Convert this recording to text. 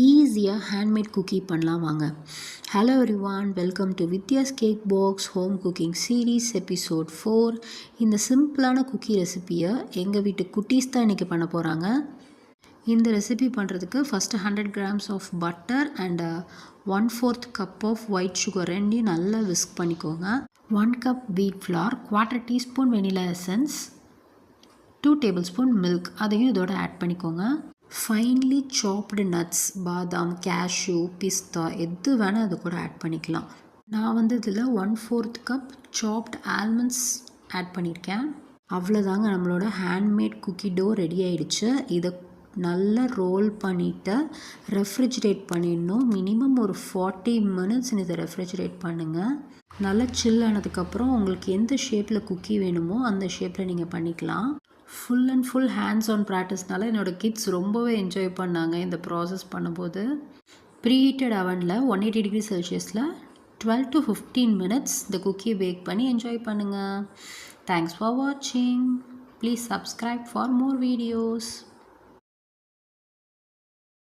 ஈஸியாக handmade cookie பண்ணலாம் வாங்க. Hello everyone, welcome to Vidya's cake box home cooking series episode 4. இந்த சிம்பிளான குக்கி ரெசிப்பியை எங்கள் வீட்டு குட்டீஸ் தான் இன்றைக்கி பண்ண போகிறாங்க. இந்த ரெசிபி பண்ணுறதுக்கு first 100 grams of butter and 1/4 cup of white sugar ரெண்டையும் நல்லா விஸ்க் பண்ணிக்கோங்க. 1 cup wheat flour, 1/4 teaspoon vanilla essence, 2 tablespoon milk அதையும் இதோட ஆட் பண்ணிக்கோங்க. ஃபைன்லி சாப்டு நட்ஸ், பாதாம், கேஷ்யூ, பிஸ்தா எது வேணால் அது கூட ஆட் பண்ணிக்கலாம். நான் இதில் 1/4 கப் சாப்ட் ஆல்மண்ட்ஸ் ஆட் பண்ணியிருக்கேன். அவ்வளோதாங்க, நம்மளோட ஹேண்ட்மேட் குக்கி டோ ரெடி ஆகிடுச்சு. இதை நல்லா ரோல் பண்ணிவிட்டு ரெஃப்ரிஜிரேட் பண்ணிடணும். மினிமம் ஒரு 40 minutes இதை ரெஃப்ரிஜிரேட் பண்ணுங்கள். நல்லா சில் ஆனதுக்கப்புறம் உங்களுக்கு எந்த ஷேப்பில் குக்கி வேணுமோ அந்த ஷேப்பில் நீங்கள் பண்ணிக்கலாம். Full and full hands on ப்ராக்டிஸ்னால என்னோடய கிட்ஸ் ரொம்பவே என்ஜாய் பண்ணாங்க இந்த ப்ராசஸ் பண்ணும்போது. ப்ரீஹீட்டட் அவனில் 180 degree செல்சியஸில் 12 to 15 minutes இந்த குக்கியை பேக் பண்ணி என்ஜாய் பண்ணுங்கள். தேங்க்ஸ் ஃபார் வாட்சிங். Please subscribe for more videos.